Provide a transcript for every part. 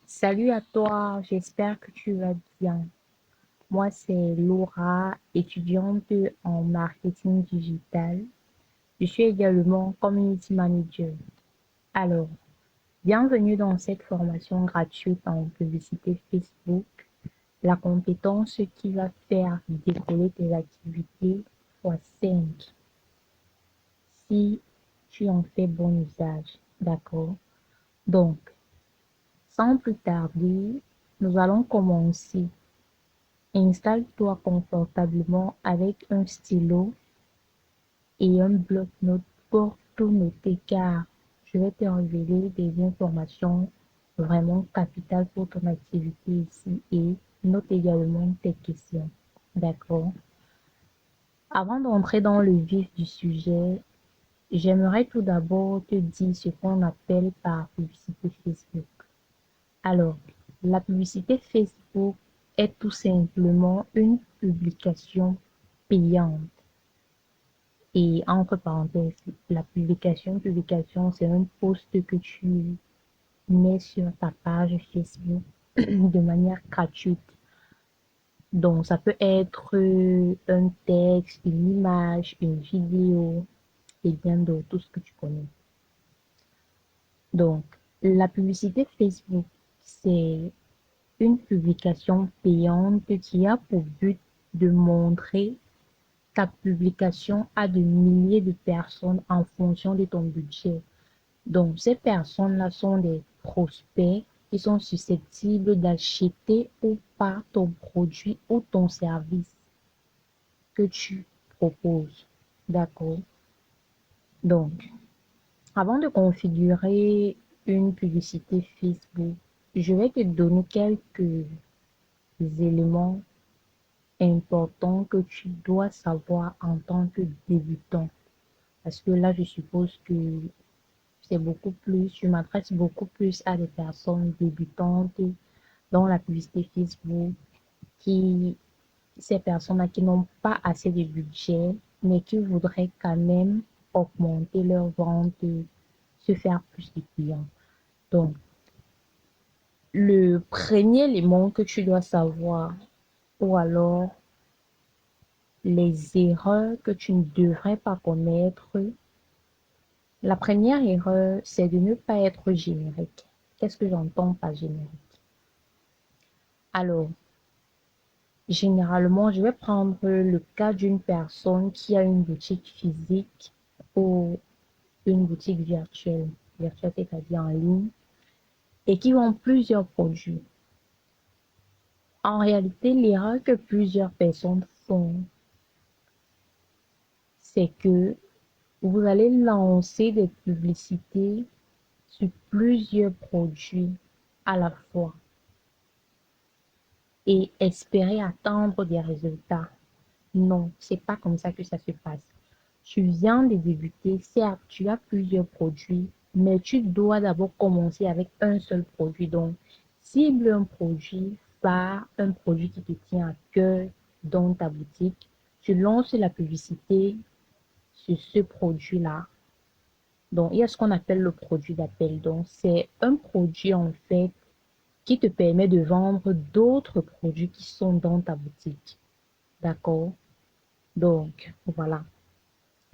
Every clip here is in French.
Salut à toi, j'espère que tu vas bien. Moi, c'est Laura, étudiante en marketing digital. Je suis également community manager. Alors, bienvenue dans cette formation gratuite en publicité Facebook, la compétence qui va faire décoller tes activités fois 5 si tu en fais bon usage. D'accord? Donc, sans plus tarder, nous allons commencer. Installe-toi confortablement avec un stylo et un bloc-notes pour tout noter car je vais te révéler des informations vraiment capitales pour ton activité ici et note également tes questions. D'accord? Avant d'entrer dans le vif du sujet, j'aimerais tout d'abord te dire ce qu'on appelle par publicité Facebook. Alors, la publicité Facebook est tout simplement une publication payante. Et entre parenthèses, la publication, c'est un post que tu mets sur ta page Facebook de manière gratuite. Donc, ça peut être un texte, une image, une vidéo et bien d'autres, tout ce que tu connais. Donc, la publicité Facebook, c'est une publication payante qui a pour but de montrer ta publication à de milliers de personnes en fonction de ton budget. Donc, ces personnes-là sont des prospects qui sont susceptibles d'acheter ou pas ton produit ou ton service que tu proposes. D'accord? Donc, avant de configurer une publicité Facebook, je vais te donner quelques éléments importants que tu dois savoir en tant que débutant. Parce que là, je suppose que c'est beaucoup plus, je m'adresse beaucoup plus à des personnes débutantes dans la publicité Facebook, qui, ces personnes-là qui n'ont pas assez de budget, mais qui voudraient quand même augmenter leur vente, se faire plus de clients. Donc, le premier élément que tu dois savoir, ou alors les erreurs que tu ne devrais pas commettre. La première erreur, c'est de ne pas être générique. Qu'est-ce que j'entends par générique? Alors, généralement, je vais prendre le cas d'une personne qui a une boutique physique ou une boutique virtuelle, c'est-à-dire en ligne, et qui vend plusieurs produits. En réalité, l'erreur que plusieurs personnes font, c'est que vous allez lancer des publicités sur plusieurs produits à la fois et espérer attendre des résultats. Non, c'est pas comme ça que ça se passe. Tu viens de débuter, certes, tu as plusieurs produits, mais tu dois d'abord commencer avec un seul produit. Donc, cible un produit, phare, un produit qui te tient à cœur dans ta boutique. Tu lances la publicité sur ce produit-là. Donc, il y a ce qu'on appelle le produit d'appel. Donc, c'est un produit en fait qui te permet de vendre d'autres produits qui sont dans ta boutique. D'accord? Donc, voilà.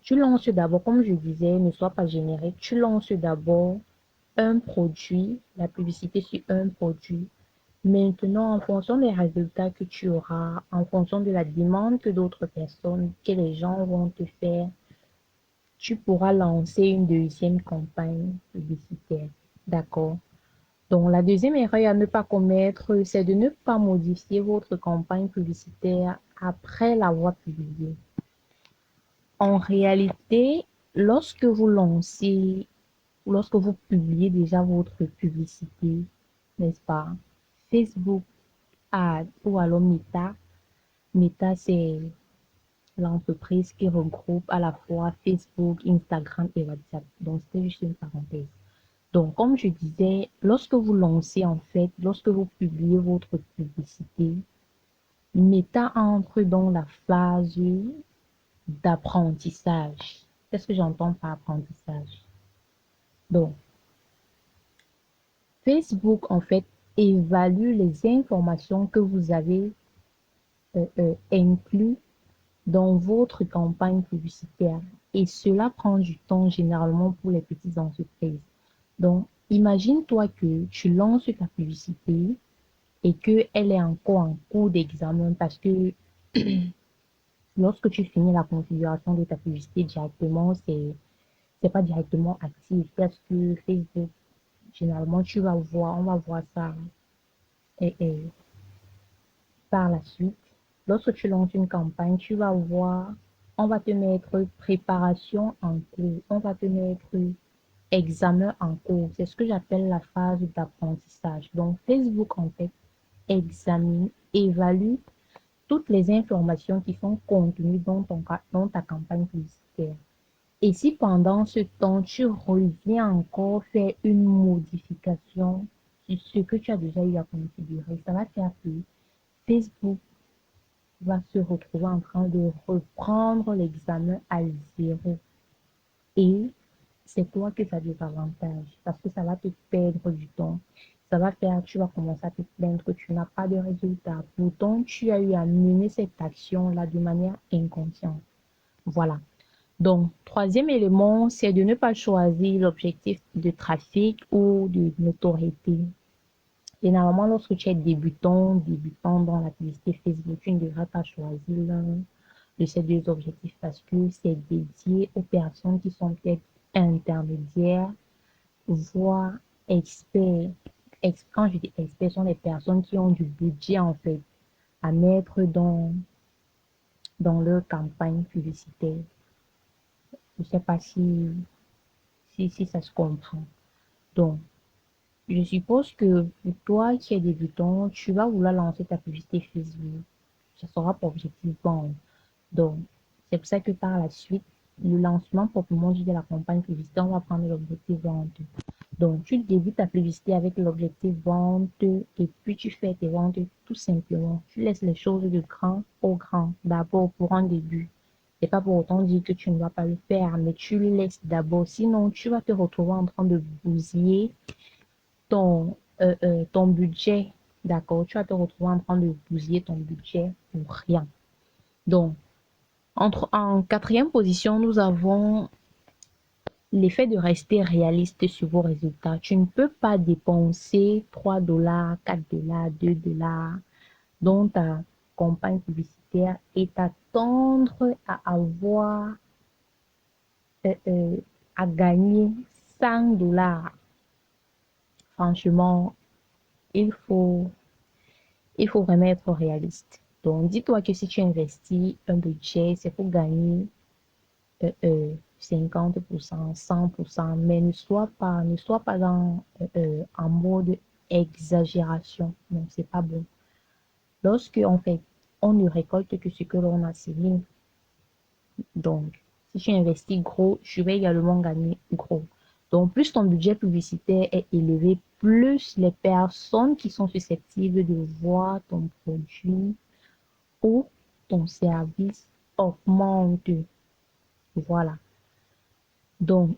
Tu lances d'abord, comme je disais, ne sois pas générique. Tu lances d'abord un produit, la publicité sur un produit. Maintenant, en fonction des résultats que tu auras, en fonction de la demande que d'autres personnes, que les gens vont te faire, tu pourras lancer une deuxième campagne publicitaire. D'accord? Donc, la deuxième erreur à ne pas commettre, c'est de ne pas modifier votre campagne publicitaire après l'avoir publiée. En réalité, lorsque vous lancez, lorsque vous publiez déjà votre publicité, n'est-ce pas? Facebook Ads ou alors Meta. Meta, c'est l'entreprise qui regroupe à la fois Facebook, Instagram et WhatsApp. Donc, c'était juste une parenthèse. Donc, comme je disais, lorsque vous lancez, en fait, lorsque vous publiez votre publicité, Meta entre dans la phase d'apprentissage. Qu'est-ce que j'entends par apprentissage? Donc, Facebook, en fait, évalue les informations que vous avez inclus dans votre campagne publicitaire. Et cela prend du temps généralement pour les petites entreprises. Donc, imagine-toi que tu lances ta publicité et qu'elle est encore en cours d'examen parce que lorsque tu finis la configuration de ta publicité directement, c'est pas directement actif parce que Facebook, généralement, on va voir ça et par la suite. Lorsque tu lances une campagne, tu vas voir, on va te mettre préparation en cours, on va te mettre examen en cours. C'est ce que j'appelle la phase d'apprentissage. Donc, Facebook, en fait, examine, évalue toutes les informations qui sont contenues dans ta campagne publicitaire. Et si pendant ce temps, tu reviens encore faire une modification sur ce que tu as déjà eu à configurer, ça va faire que Facebook va se retrouver en train de reprendre l'examen à zéro. Et c'est toi que ça désavantage parce que ça va te perdre du temps. Ça va faire, tu vas commencer à te plaindre que tu n'as pas de résultat. Pourtant, tu as eu à mener cette action-là de manière inconsciente. Voilà. Donc, troisième élément, c'est de ne pas choisir l'objectif de trafic ou de notoriété. Généralement, lorsque tu es débutant dans la publicité Facebook, tu ne devras pas choisir l'un de ces deux objectifs parce que c'est dédié aux personnes qui sont peut-être intermédiaires, voire experts. Quand je dis experts, ce sont des personnes qui ont du budget en fait à mettre dans leur campagne publicitaire. Je ne sais pas si ça se comprend. Donc, je suppose que pour toi qui es débutant, tu vas vouloir lancer ta publicité Facebook. Ça sera pour objectif vendre. Donc, c'est pour ça que par la suite, le lancement proprement dit de la campagne publicitaire, on va prendre l'objectif vente. Donc, tu débutes ta publicité avec l'objectif vente et puis tu fais tes ventes tout simplement. Tu laisses les choses de grand au grand, d'abord pour un début. C'est pas pour autant dire que tu ne vas pas le faire, mais tu le laisses d'abord. Sinon, tu vas te retrouver en train de bousiller ton budget. D'accord? Tu vas te retrouver en train de bousiller ton budget pour rien. Donc, en quatrième position, nous avons l'effet de rester réaliste sur vos résultats. Tu ne peux pas dépenser 3 dollars, 4 dollars, 2 dollars dans ta campagne publicitaire et t'attendre à avoir, euh, euh, à gagner 5 dollars. Franchement, il faut, il faut vraiment être réaliste. Donc, dis-toi que si tu investis un budget, c'est pour gagner 50%, 100%, mais ne sois pas en mode exagération. Non, c'est pas bon. Lorsque, en fait, on ne récolte que ce que l'on a semé. Donc, si tu investis gros, je vais également gagner gros. Donc, plus ton budget publicitaire est élevé, plus les personnes qui sont susceptibles de voir ton produit ou ton service augmentent. Voilà. Donc,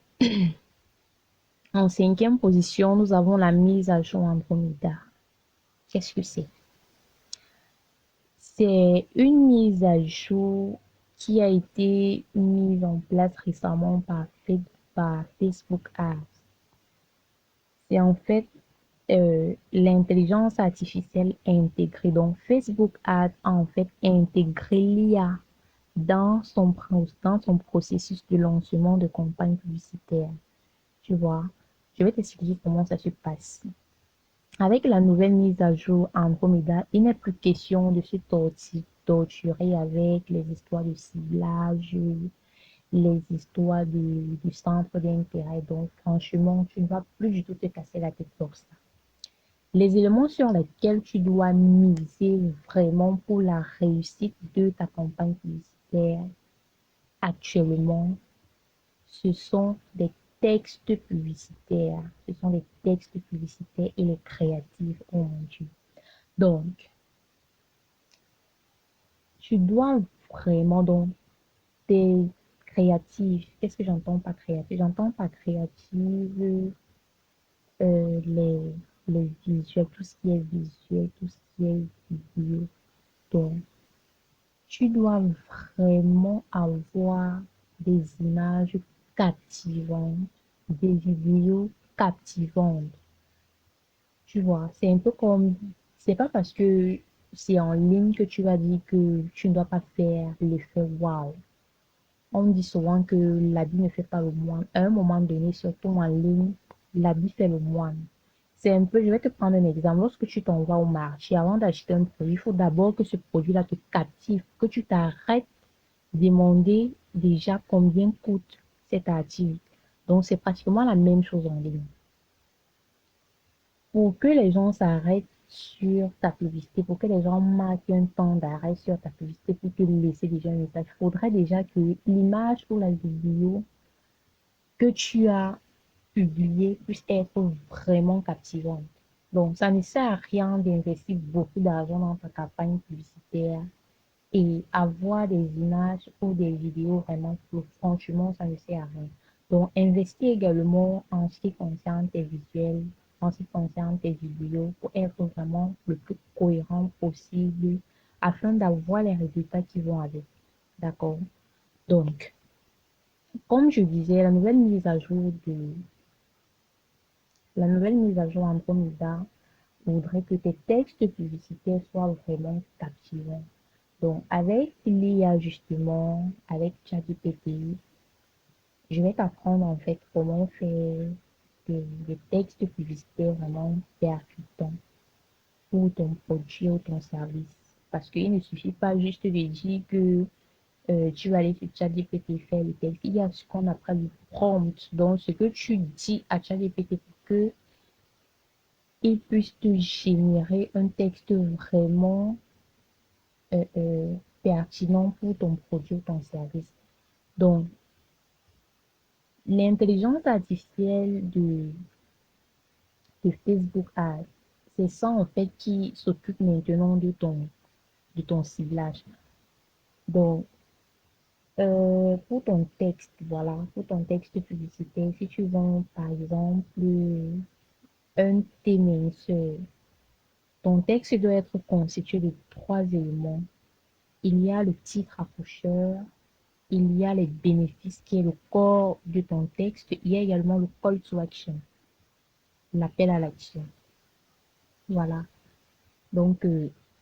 en cinquième position, nous avons la mise à jour Andromeda. Qu'est-ce que c'est? C'est une mise à jour qui a été mise en place récemment par Facebook Ads. C'est en fait l'intelligence artificielle intégrée. Donc, Facebook Ads a en fait intégré l'IA dans son processus de lancement de campagne publicitaire. Tu vois, je vais t'expliquer comment ça se passe. Avec la nouvelle mise à jour Andromeda, il n'est plus question de se torturer avec les histoires de ciblage, les histoires du centre d'intérêt. Donc, franchement, tu ne vas plus du tout te casser la tête pour ça. Les éléments sur lesquels tu dois miser vraiment pour la réussite de ta campagne publicitaire actuellement, ce sont des textes publicitaires. Ce sont les textes publicitaires et les créatifs, oh mon Dieu. Donc, tu dois vraiment, donc, tes créatifs, qu'est-ce que j'entends par créatif? J'entends par créative les, le visuel, tout ce qui est visuel, tout ce qui est vidéo. Donc, tu dois vraiment avoir des images captivantes, des vidéos captivantes. Tu vois, c'est un peu comme, c'est pas parce que c'est en ligne que tu vas dire que tu ne dois pas faire l'effet wow. On dit souvent que l'habit ne fait pas le moine. À un moment donné, surtout en ligne, l'habit fait le moine. C'est un peu, je vais te prendre un exemple. Lorsque tu t'en vas au marché, avant d'acheter un produit, il faut d'abord que ce produit-là te captive, que tu t'arrêtes de demander déjà combien coûte cet article. Donc, c'est pratiquement la même chose en ligne. Pour que les gens s'arrêtent sur ta publicité, pour que les gens marquent un temps d'arrêt sur ta publicité pour te laisser déjà un message, il faudrait déjà que l'image ou la vidéo que tu as publiée puisse être vraiment captivante. Donc, ça ne sert à rien d'investir beaucoup d'argent dans ta campagne publicitaire et avoir des images ou des vidéos vraiment floues. Franchement, ça ne sert à rien. Donc, investir également en ce qui concerne tes visuels, en ce qui concerne tes vidéos, pour être vraiment le plus cohérent possible afin d'avoir les résultats qui vont avec. D'accord? Donc, comme je disais, la nouvelle mise à jour Andromeda voudrait que tes textes publicitaires soient vraiment captivants. Donc, avec l'IA justement, avec ChatGPT, je vais t'apprendre en fait comment faire des textes publicitaires vraiment percutants pour ton produit ou ton service. Parce qu'il ne suffit pas juste de dire que tu vas aller sur ChatGPT faire le texte. Il y a ce qu'on appelle le prompt. Donc, ce que tu dis à ChatGPT pour que il puisse te générer un texte vraiment pertinent pour ton produit ou ton service. Donc, l'intelligence artificielle de Facebook Ads, c'est ça en fait qui s'occupe maintenant de ton ciblage. Donc, pour ton texte, voilà, pour ton texte publicitaire, si tu vends par exemple un thé mensuel, ton texte doit être constitué de trois éléments. Il y a le titre accrocheur, il y a les bénéfices qui est le corps de ton texte, il y a également le call to action, l'appel à l'action. Voilà. Donc,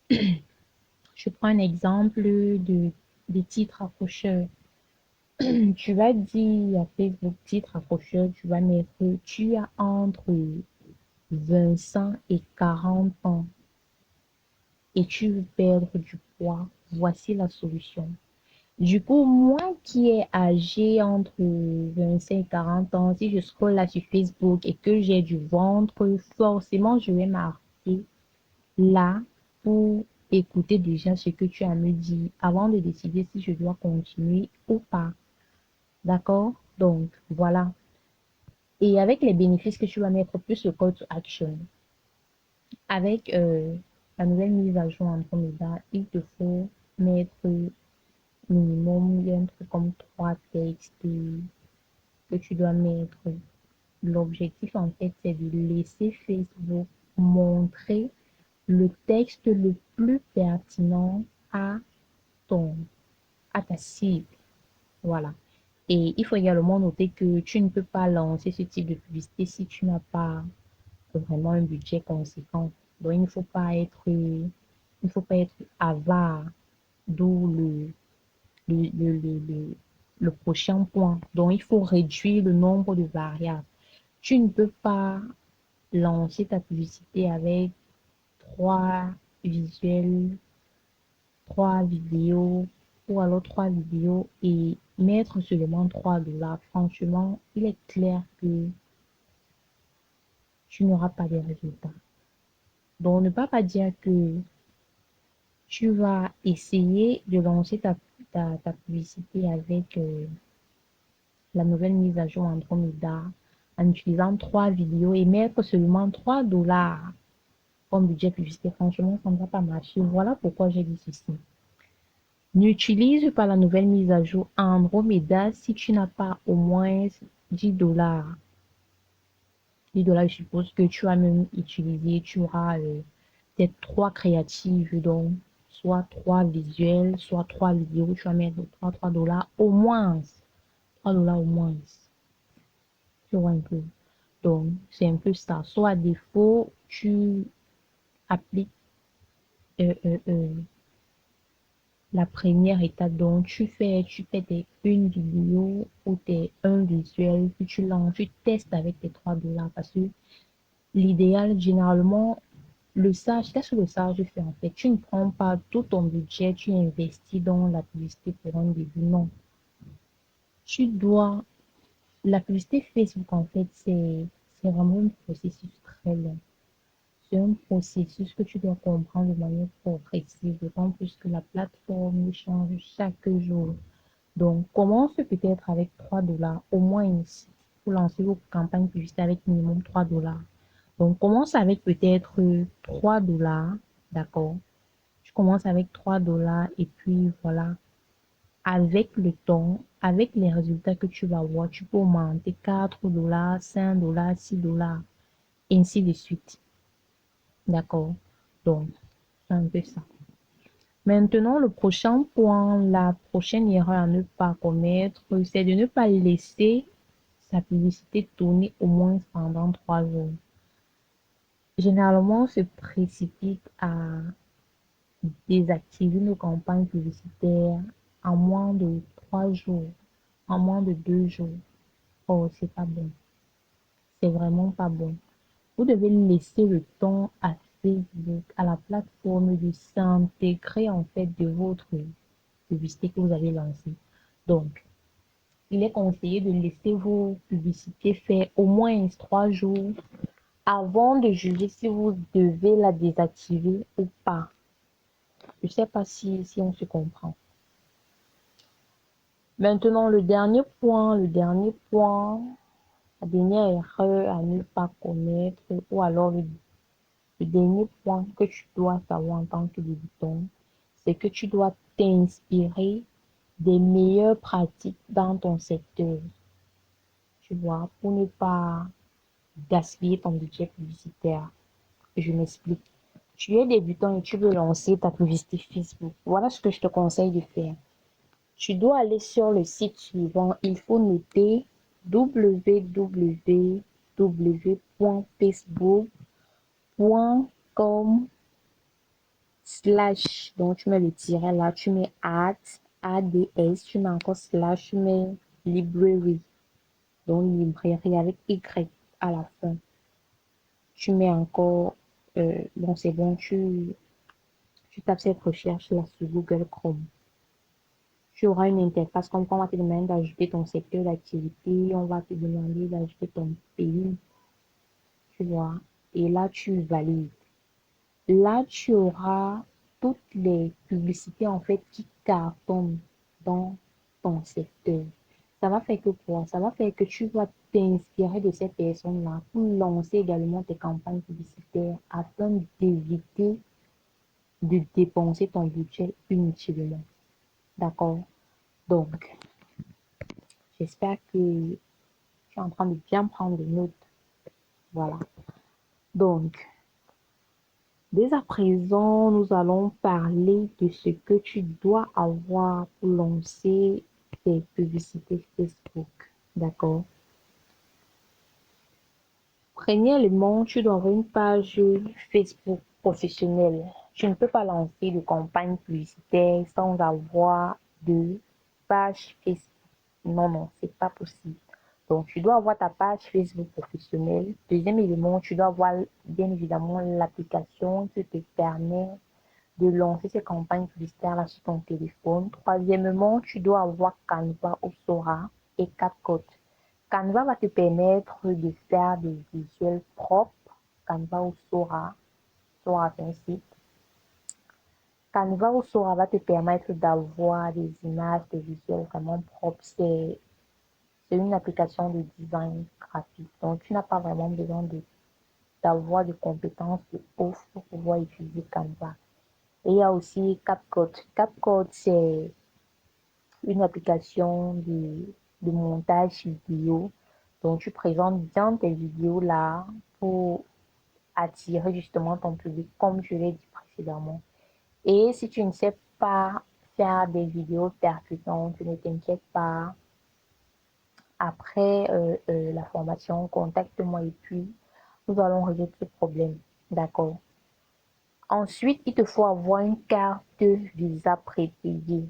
je prends un exemple des titres accrocheurs. Tu vas dire à Facebook titre accrocheur, tu vas mettre tu as entre 25 et 40 ans et tu veux perdre du poids. Voici la solution. Du coup, moi qui est âgé entre 25 et 40 ans, si je scrolle là sur Facebook et que j'ai du ventre, forcément, je vais m'arrêter là pour écouter déjà ce que tu as à me dire avant de décider si je dois continuer ou pas. D'accord? Donc, voilà. Et avec les bénéfices que tu vas mettre plus le call to action, avec la nouvelle mise à jour Andromeda, il te faut mettre minimum, il y a un truc comme trois textes que tu dois mettre. L'objectif, en fait, c'est de laisser Facebook montrer le texte le plus pertinent à ton, à ta cible. Voilà. Et il faut également noter que tu ne peux pas lancer ce type de publicité si tu n'as pas vraiment un budget conséquent. Donc, il faut pas être avare, d'où le, le, le, le, le prochain point. Donc, il faut réduire le nombre de variables. Tu ne peux pas lancer ta publicité avec trois visuels, trois vidéos, ou alors trois vidéos et mettre seulement 3 dollars. Franchement, il est clair que tu n'auras pas de résultats. Donc, ne pas dire que tu vas essayer de lancer ta publicité avec la nouvelle mise à jour Andromeda en utilisant trois vidéos et mettre seulement 3 dollars comme budget publicitaire. Franchement, ça ne va pas marcher. Voilà pourquoi j'ai dit ceci. N'utilise pas la nouvelle mise à jour Andromeda si tu n'as pas au moins 10 dollars. 10 $, je suppose que tu vas même utiliser, tu auras peut-être 3 créatives, donc soit 3 visuels, soit 3 vidéos, tu vas mettre 3 $, au moins, 3 $ au moins, tu vois un peu. Donc, c'est un peu ça. Soit à défaut, tu appliques euh, euh, euh, la première étape. Donc, tu fais une vidéo ou un visuel, puis tu lances, tu testes avec tes 3 $ parce que l'idéal, généralement, qu'est-ce que le sage fait en fait? Tu ne prends pas tout ton budget, tu investis dans la publicité pour un début. Non. Tu dois, la publicité Facebook en fait, c'est vraiment un processus très long. C'est un processus que tu dois comprendre de manière progressive, d'autant plus que la plateforme change chaque jour. Donc, commence peut-être avec 3 $, au moins ici, pour lancer vos campagnes publicitaires avec minimum 3 $. Donc, commence avec peut-être 3 $, d'accord? Tu commences avec 3 $ et puis voilà, avec le temps, avec les résultats que tu vas avoir, tu peux augmenter 4 $, 5 $, 6 $, ainsi de suite, d'accord? Donc, c'est un peu ça. Maintenant, le prochain point, la prochaine erreur à ne pas commettre, c'est de ne pas laisser sa publicité tourner au moins pendant 3 jours. Généralement, on se précipite à désactiver nos campagnes publicitaires en moins de 3 jours, en moins de 2 jours. Oh, c'est pas bon. C'est vraiment pas bon. Vous devez laisser le temps à Facebook, à la plateforme de s'intégrer en fait de votre publicité que vous avez lancée. Donc, il est conseillé de laisser vos publicités faire au moins 3 jours avant de juger si vous devez la désactiver ou pas. Je ne sais pas si on se comprend. Maintenant, la dernière erreur à ne pas commettre, ou alors le dernier point que tu dois savoir en tant que débutant, c'est que tu dois t'inspirer des meilleures pratiques dans ton secteur, tu vois, pour ne pas gaspiller ton budget publicitaire. Je m'explique. Tu es débutant et tu veux lancer ta publicité Facebook. Voilà ce que je te conseille de faire. Tu dois aller sur le site suivant. Il faut noter www.facebook.com/, donc tu mets le tiret là, tu mets ads, tu mets encore slash, tu mets library, donc librairie avec Y à la fin. Tu mets encore, bon c'est bon, tu tapes cette recherche là sur Google Chrome. Tu auras une interface comme on va te demander d'ajouter ton secteur d'activité, on va te demander d'ajouter ton pays, tu vois. Et là, tu valides. Là, tu auras toutes les publicités en fait qui cartonnent dans ton secteur. Ça va faire que quoi? Ça va faire que tu vas t'inspirer de ces personnes-là pour lancer également tes campagnes publicitaires afin d'éviter de dépenser ton budget inutilement. D'accord? Donc, j'espère que tu es en train de bien prendre des notes. Voilà. Donc, dès à présent, nous allons parler de ce que tu dois avoir pour lancer tes publicités Facebook. D'accord? Premièrement, tu dois avoir une page Facebook professionnelle. Tu ne peux pas lancer de campagne publicitaire sans avoir de page Facebook. Non, non, c'est pas possible. Donc, tu dois avoir ta page Facebook professionnelle. Deuxième élément, tu dois avoir bien évidemment l'application qui te permet de lancer ces campagnes publicitaires là sur ton téléphone. Troisièmement, tu dois avoir Canva ou Sora et CapCut. Canva va te permettre de faire des visuels propres. Canva ou Sora, Sora c'est un site. Canva ou Sora va te permettre d'avoir des images, des visuels vraiment propres. C'est une application de design graphique. Donc, tu n'as pas vraiment besoin d'avoir des compétences de ouf pour pouvoir utiliser Canva. Et il y a aussi CapCut. CapCut, c'est une application de montage vidéo. Donc, tu présentes bien tes vidéos là pour attirer justement ton public, comme je l'ai dit précédemment. Et si tu ne sais pas faire des vidéos percutantes, ne t'inquiète pas. Après la formation, contacte-moi et puis nous allons résoudre ce problème. D'accord. Ensuite, il te faut avoir une carte Visa prépayée.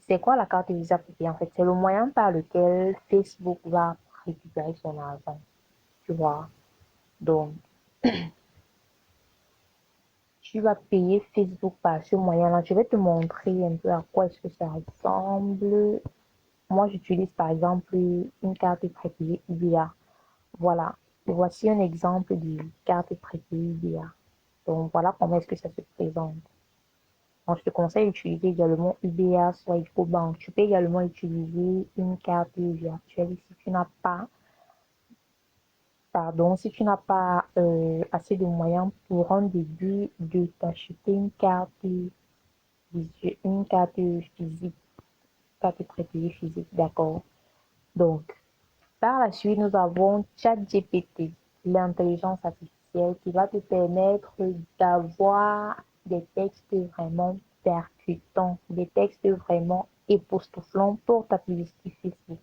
C'est quoi la carte Visa prépayée en fait? C'est le moyen par lequel Facebook va récupérer son argent. Tu vois? Donc, tu vas payer Facebook par ce moyen-là. Je vais te montrer un peu à quoi est-ce que ça ressemble. Moi, j'utilise par exemple une carte prépayée UBA. Voilà. Voici un exemple de carte prépayée UBA. Donc, voilà comment est-ce que ça se présente. Donc, je te conseille d'utiliser également UBA soit EcoBank. Tu peux également utiliser une carte virtuelle si tu n'as pas, pardon, si tu n'as pas assez de moyens pour un début de t'acheter une carte physique, carte prépayée physique, d'accord. Donc, par la suite, nous avons ChatGPT, l'intelligence artificielle qui va te permettre d'avoir des textes vraiment percutants, des textes vraiment époustouflants pour ta publicité Facebook.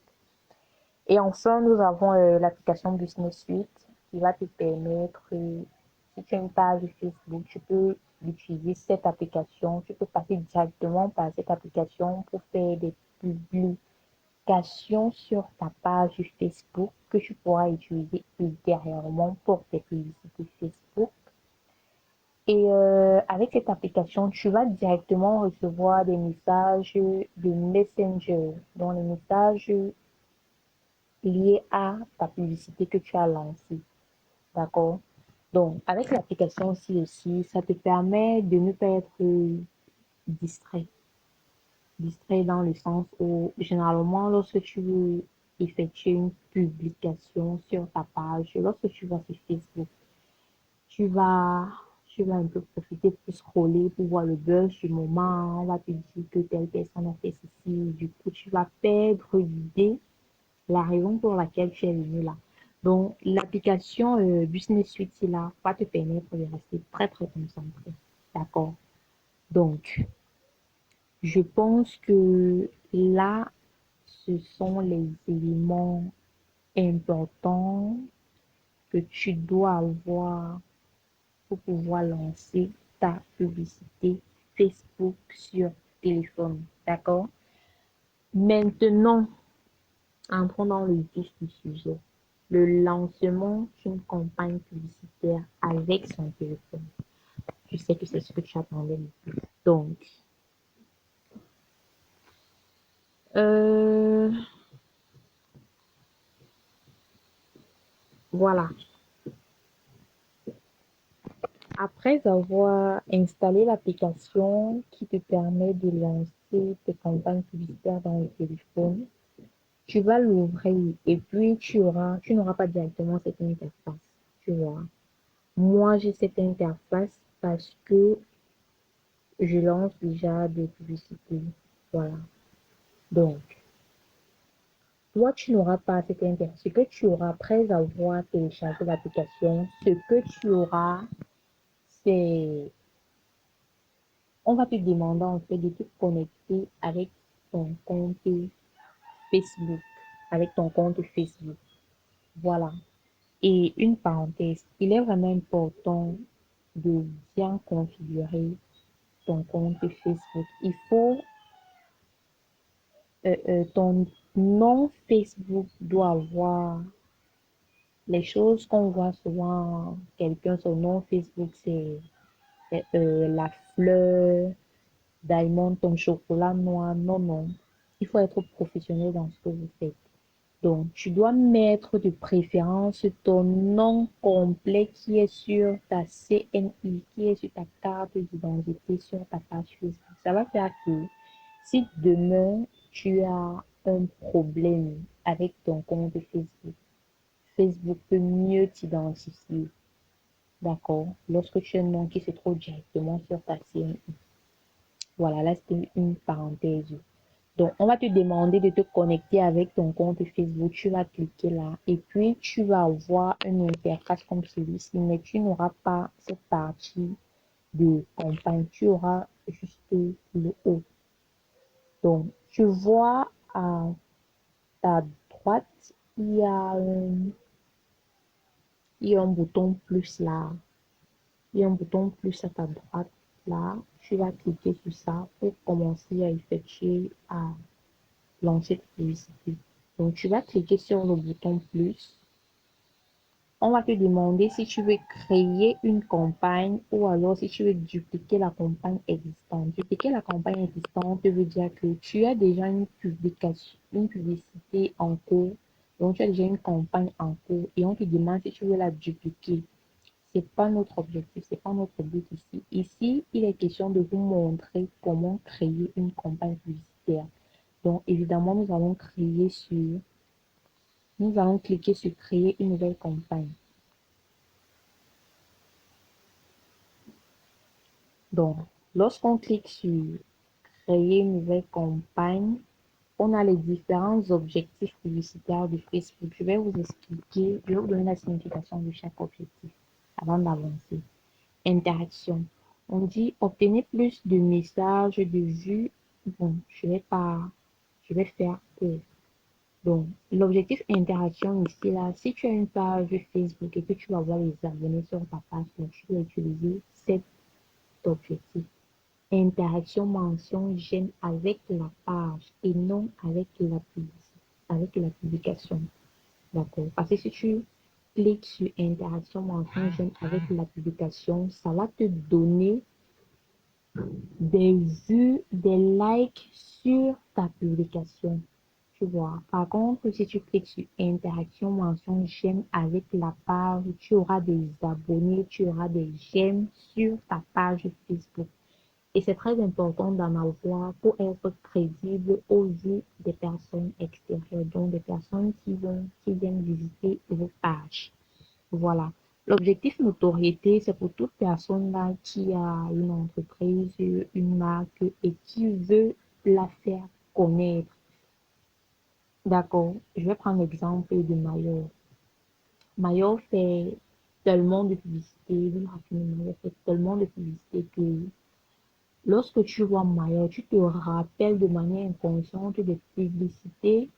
Et enfin, nous avons l'application Business Suite qui va te permettre, si tu as une page Facebook, tu peux utiliser cette application, tu peux passer directement par cette application pour faire des publications sur ta page Facebook que tu pourras utiliser ultérieurement pour tes publicités Facebook. Et avec cette application, tu vas directement recevoir des messages de Messenger, dont les messages liés à ta publicité que tu as lancée. D'accord? Donc, avec l'application aussi, ça te permet de ne pas être distrait. Distrait dans le sens où, généralement, lorsque tu veux effectuer une publication sur ta page, lorsque tu vas sur Facebook, tu vas, tu vas un peu profiter pour scroller, pour voir le buzz du moment. On va te dire que telle personne a fait ceci. Du coup, tu vas perdre l'idée, la raison pour laquelle tu es venu là. Donc, l'application Business Suite là va te permettre de rester très, très concentré. D'accord? Donc, je pense que là, ce sont les éléments importants que tu dois avoir pour pouvoir lancer ta publicité Facebook sur téléphone. D'accord? Maintenant, entrons dans le vif du sujet. Le lancement d'une campagne publicitaire avec son téléphone. Je sais que c'est ce que tu attendais le plus. Donc, euh, voilà. Après avoir installé l'application qui te permet de lancer tes campagnes publicitaires dans le téléphone, tu vas l'ouvrir et puis tu n'auras pas directement cette interface, tu vois. Moi, j'ai cette interface parce que je lance déjà des publicités. Voilà. Donc, toi, tu n'auras pas cette interface. Ce que tu auras après avoir téléchargé l'application, ce que tu auras, c'est, on va te demander en fait de te connecter avec ton compte Facebook, avec ton compte Facebook. Voilà. Et une parenthèse, il est vraiment important de bien configurer ton compte Facebook. Il faut, ton nom Facebook doit avoir les choses qu'on voit souvent, quelqu'un, son nom Facebook, c'est la fleur, diamond, ton chocolat noir. Non, non. Il faut être professionnel dans ce que vous faites. Donc, tu dois mettre de préférence ton nom complet qui est sur ta CNI, qui est sur ta carte d'identité, sur ta page Facebook. Ça va faire que si demain tu as un problème avec ton compte Facebook, Facebook peut mieux t'identifier. D'accord? Lorsque tu as un nom qui se trouve directement sur ta CNI. Voilà, là c'était une parenthèse. Donc, on va te demander de te connecter avec ton compte Facebook. Tu vas cliquer là et puis tu vas avoir une interface comme celui-ci, mais tu n'auras pas cette partie de campagne. Tu auras juste le haut. Donc, tu vois à ta droite, il y a un bouton plus là. Il y a un bouton plus à ta droite là. Tu vas cliquer sur ça pour commencer à effectuer, à lancer ta publicité. Donc, tu vas cliquer sur le bouton plus. On va te demander si tu veux créer une campagne ou alors si tu veux dupliquer la campagne existante. Dupliquer la campagne existante veut dire que tu as déjà une publication, une publicité en cours. Donc, tu as déjà une campagne en cours et on te demande si tu veux la dupliquer. C'est pas notre objectif, c'est pas notre but ici. Ici, il est question de vous montrer comment créer une campagne publicitaire. Donc, évidemment, nous allons cliquer sur créer une nouvelle campagne. Donc, lorsqu'on clique sur créer une nouvelle campagne, on a les différents objectifs publicitaires de Facebook. Je vais vous expliquer, je vais vous donner la signification de chaque objectif avant d'avancer. Interaction. On dit obtenir plus de messages, de vues. Bon, je vais faire court. Donc, l'objectif interaction ici, là, si tu as une page Facebook et que tu vas voir les abonnés sur ta page, donc tu dois utiliser cet objectif. Interaction, mention, j'aime avec la page et non avec la publication. D'accord? Parce que si tu cliques sur interaction, mention, j'aime avec la publication, ça va te donner des vues, des likes sur ta publication. Tu vois. Par contre, si tu cliques sur interaction, mention, j'aime avec la page, tu auras des abonnés, tu auras des j'aime sur ta page Facebook. Et c'est très important d'en avoir pour être crédible aux yeux des personnes extérieures, donc des personnes qui viennent visiter vos pages. Voilà. L'objectif notoriété, c'est pour toute personne là qui a une entreprise, une marque et qui veut la faire connaître. D'accord. Je vais prendre l'exemple de Mayor. Mayor fait tellement de publicité, Mayor fait tellement de publicité que lorsque tu vois Mayor, tu te rappelles de manière inconsciente des publicités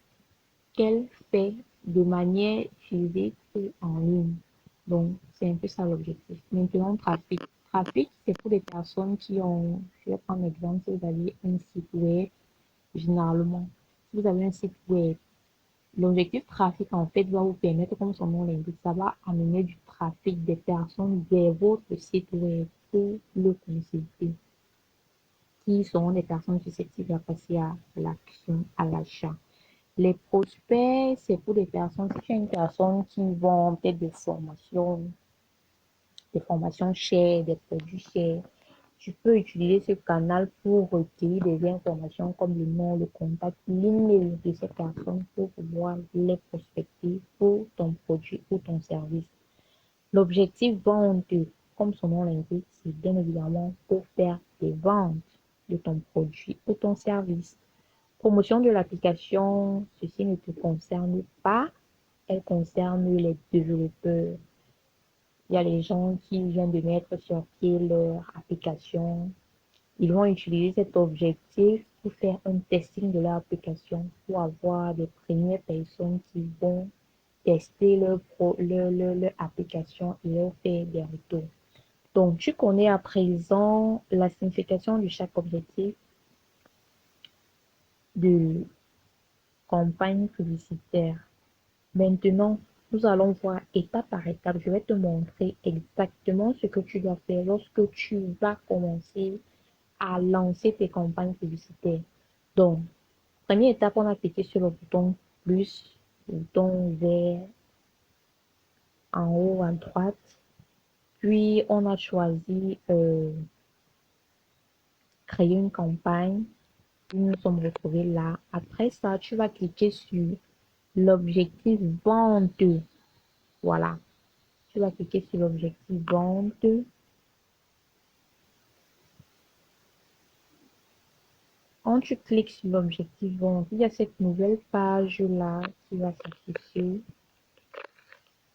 qu'elle fait de manière physique ou en ligne. Donc, c'est un peu ça l'objectif. Maintenant, trafic. Trafic, c'est pour des personnes qui ont, je vais prendre l'exemple, si vous avez un site web, généralement, si vous avez un site web, l'objectif trafic, en fait, va vous permettre, comme son nom l'indique, ça va amener du trafic des personnes vers votre site web pour le consulter, qui sont des personnes susceptibles à passer à l'action, à l'achat. Les prospects, c'est pour des personnes, si tu es une personne qui vend peut-être des formations chères, des produits chers, tu peux utiliser ce canal pour recueillir des informations comme le nom, le contact, l'email de ces personnes pour pouvoir les prospecter pour ton produit ou ton service. L'objectif vente, comme son nom l'indique, c'est bien évidemment pour faire des ventes de ton produit ou ton service. Promotion de l'application, ceci ne te concerne pas, elle concerne les développeurs. Il y a les gens qui viennent de mettre sur pied leur application. Ils vont utiliser cet objectif pour faire un testing de leur application, pour avoir des premières personnes qui vont tester leur application et leur faire des retours. Donc, tu connais à présent la signification de chaque objectif de campagne publicitaire. Maintenant, nous allons voir étape par étape. Je vais te montrer exactement ce que tu dois faire lorsque tu vas commencer à lancer tes campagnes publicitaires. Donc, première étape, on a cliqué sur le bouton plus, le bouton vert en haut à droite. Puis, on a choisi créer une campagne. Puis, nous sommes retrouvés là. Après ça, tu vas cliquer sur l'objectif vente. Voilà. Tu vas cliquer sur l'objectif vente. quand tu cliques sur l'objectif vente, il y a cette nouvelle page-là qui va s'afficher.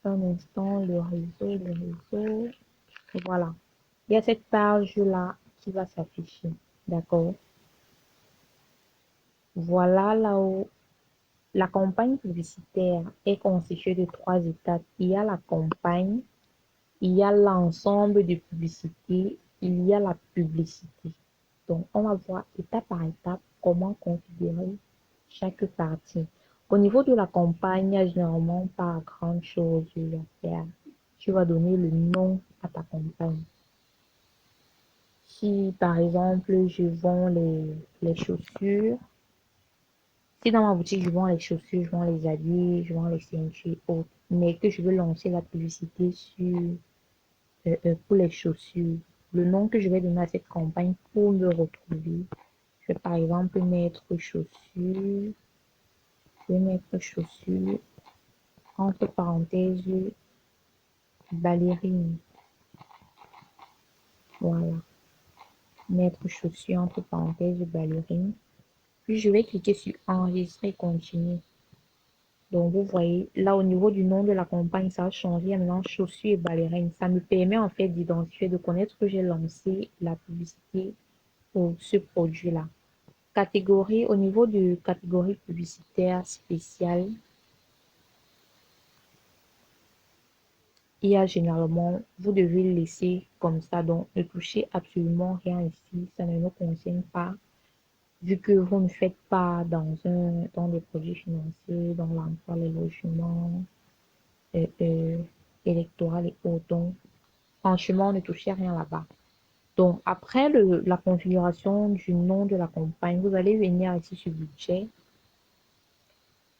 Un instant, le réseau. Voilà. Il y a cette page-là qui va s'afficher. D'accord? Voilà là où la campagne publicitaire est constituée de trois étapes. Il y a la campagne, il y a l'ensemble de publicités, il y a la publicité. Donc, on va voir étape par étape comment configurer chaque partie. Au niveau de la campagne, il n'y a généralement pas grand chose à faire. Tu vas donner le nom à ta campagne. Si, par exemple, je vends les chaussures, si dans ma boutique, je vends les chaussures, je vends les habits, je vends les ceintures et autres, mais que je veux lancer la publicité pour les chaussures, le nom que je vais donner à cette campagne pour me retrouver, je vais par exemple mettre chaussures, je vais mettre chaussures, entre parenthèses, ballerine. Voilà. Mettre chaussures, entre parenthèses, ballerine. Puis je vais cliquer sur enregistrer, continuer. Donc, vous voyez, là, au niveau du nom de la campagne, ça a changé à maintenant chaussures et ballerines. Ça me permet en fait d'identifier, de connaître que j'ai lancé la publicité pour ce produit-là. Catégorie, au niveau de catégorie publicitaire spéciale, il y a généralement, vous devez le laisser comme ça. Donc, ne touchez absolument rien ici. Ça ne nous concerne pas. Vu que vous ne faites pas dans des produits financiers, dans l'emploi, les logements, électoral et autres. Donc, franchement, ne touchez rien là-bas. Donc, après la configuration du nom de la campagne, vous allez venir ici sur budget.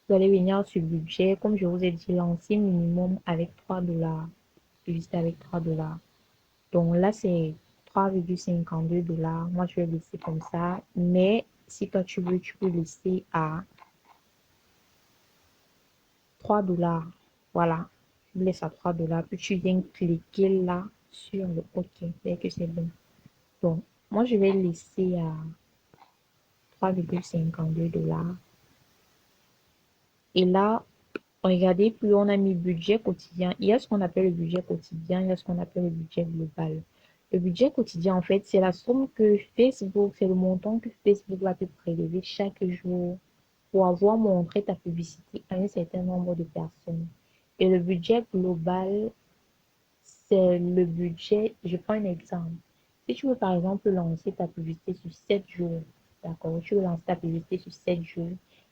Vous allez venir sur budget. Comme je vous ai dit, lancer minimum avec 3 $. Publicité avec 3 $. Donc là, c'est 3,52 $. Moi, je vais laisser comme ça. Mais si toi, tu veux, tu peux laisser à 3 $. Voilà. Je laisse à 3 $. Puis tu viens cliquer là sur le OK. Dès que c'est bon. Donc, moi, je vais laisser à 3,52 $. Et là, regardez, plus on a mis budget quotidien. Il y a ce qu'on appelle le budget quotidien, il y a ce qu'on appelle le budget global. Le budget quotidien, en fait, c'est la somme que Facebook, c'est le montant que Facebook va te prélever chaque jour pour avoir montré ta publicité à un certain nombre de personnes. Et le budget global, c'est le budget, je prends un exemple. Si tu veux par exemple lancer ta publicité sur 7 jours, d'accord, tu veux lancer ta publicité sur 7 jours,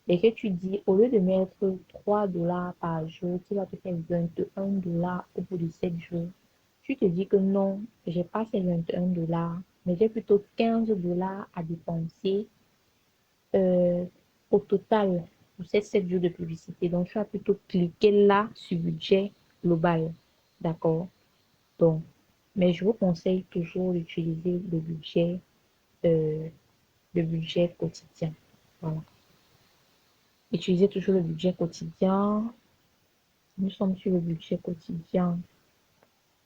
et que tu dis, au lieu de mettre 3 $ par jour, qui va te faire 21 $ au bout de 7 jours, tu te dis que non, j'ai pas ces 21 $, mais j'ai plutôt 15 $ à dépenser euh, au total pour ces 7 jours de publicité. Donc, tu vas plutôt cliquer là sur budget global, d'accord? Donc, mais je vous conseille toujours d'utiliser euh, le budget quotidien. Voilà. Utilisez toujours le budget quotidien. Nous sommes sur le budget quotidien.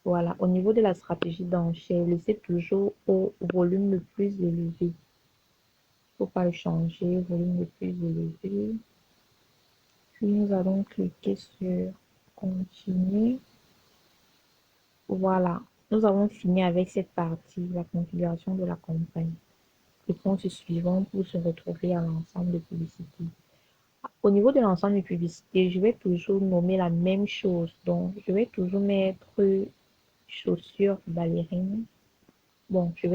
Voilà. Au niveau de la stratégie d'enchère, laissez toujours au volume le plus élevé. Il ne faut pas le changer. Volume le plus élevé. Puis nous allons cliquer sur continuer. Voilà. Nous avons fini avec cette partie, la configuration de la campagne. Réponse suivante pour se retrouver à l'ensemble de publicités. Au niveau de l'ensemble de publicités, je vais toujours nommer la même chose. Donc, je vais toujours mettre chaussures ballerines. Bon, ce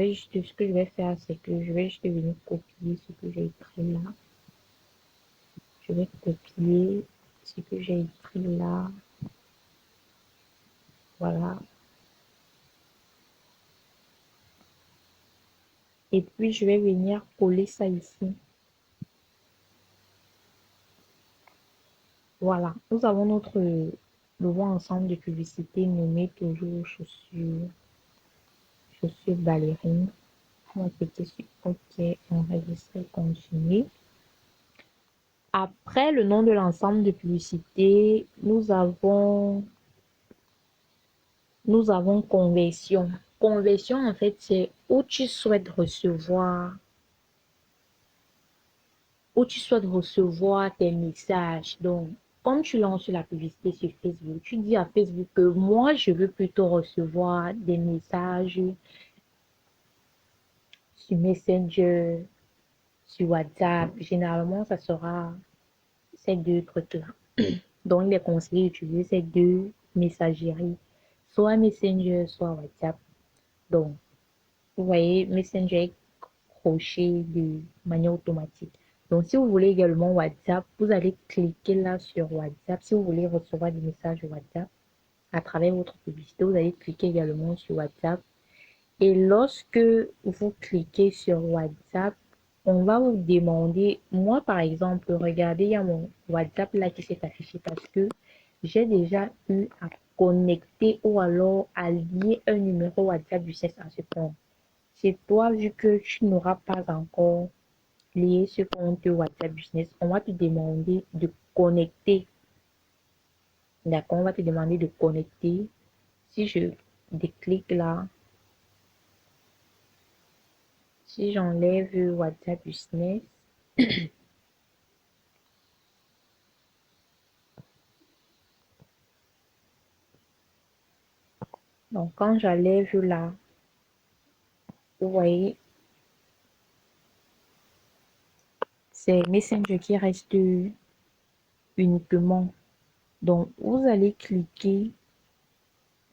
que je vais faire, c'est que je vais juste venir copier ce que j'ai écrit là. Je vais copier ce que j'ai écrit là. Voilà. Et puis, je vais venir coller ça ici. Voilà. Nous avons notre nouveau ensemble de publicités nommé toujours chaussures ballerines. On va cliquer sur OK, enregistrer, continuer. Après le nom de l'ensemble de publicité, nous avons conversion. Conversion, en fait, c'est où tu souhaites recevoir où tu souhaites recevoir tes messages. Donc, comme tu lances la publicité sur Facebook, tu dis à Facebook que moi, je veux plutôt recevoir des messages sur Messenger, sur WhatsApp. Généralement, ça sera ces deux trucs-là. Donc, il est conseillé d'utiliser ces deux messageries, soit Messenger, soit WhatsApp. Donc, vous voyez, Messenger est crochet de manière automatique. Donc, si vous voulez également WhatsApp, vous allez cliquer là sur WhatsApp. Si vous voulez recevoir des messages WhatsApp à travers votre publicité, vous allez cliquer également sur WhatsApp. Et lorsque vous cliquez sur WhatsApp, on va vous demander, moi par exemple, regardez, il y a mon WhatsApp là qui s'est affiché parce que j'ai déjà eu à connecter ou alors à lier un numéro WhatsApp du sexe à ce compte. C'est toi, vu que tu n'auras pas encore lié ce compte WhatsApp Business, on va te demander de connecter. D'accord, on va te demander de connecter. Si je déclique là, si j'enlève WhatsApp Business, donc quand j'enlève là, vous voyez, c'est Messenger qui reste uniquement. Donc, vous allez cliquer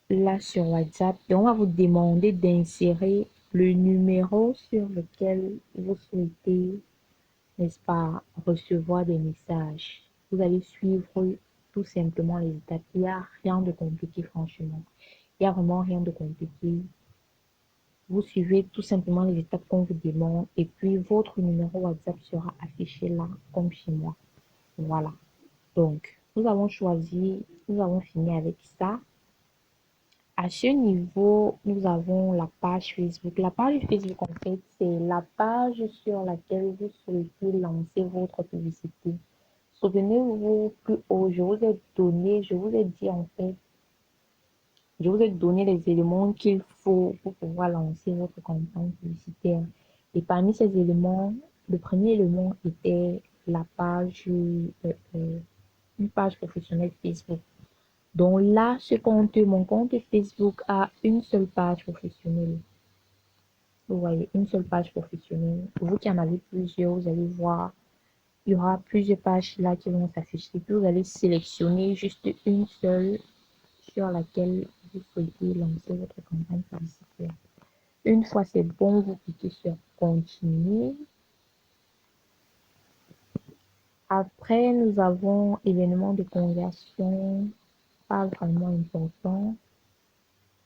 là sur WhatsApp et on va vous demander d'insérer le numéro sur lequel vous souhaitez, n'est-ce pas, recevoir des messages. Vous allez suivre tout simplement les étapes. Il n'y a rien de compliqué, franchement. Il n'y a vraiment rien de compliqué. Vous suivez tout simplement les étapes qu'on vous demande et puis votre numéro WhatsApp sera affiché là, comme chez moi. Voilà. Donc, nous avons fini avec ça. À ce niveau, nous avons la page Facebook. La page Facebook, en fait, c'est la page sur laquelle vous souhaitez lancer votre publicité. Souvenez-vous plus haut, je vous ai dit en fait, je vous ai donné les éléments qu'il faut pour pouvoir lancer votre campagne publicitaire. Et parmi ces éléments, le premier élément était la page, une page professionnelle Facebook. Donc là, mon compte Facebook a une seule page professionnelle. Vous voyez, une seule page professionnelle. Vous qui en avez plusieurs, vous allez voir, il y aura plusieurs pages là qui vont s'afficher. Puis vous allez sélectionner juste une seule sur laquelle vous souhaitez lancer votre campagne publicitaire. Une fois c'est bon, vous cliquez sur continuer. Après, nous avons événements de conversion, pas vraiment important.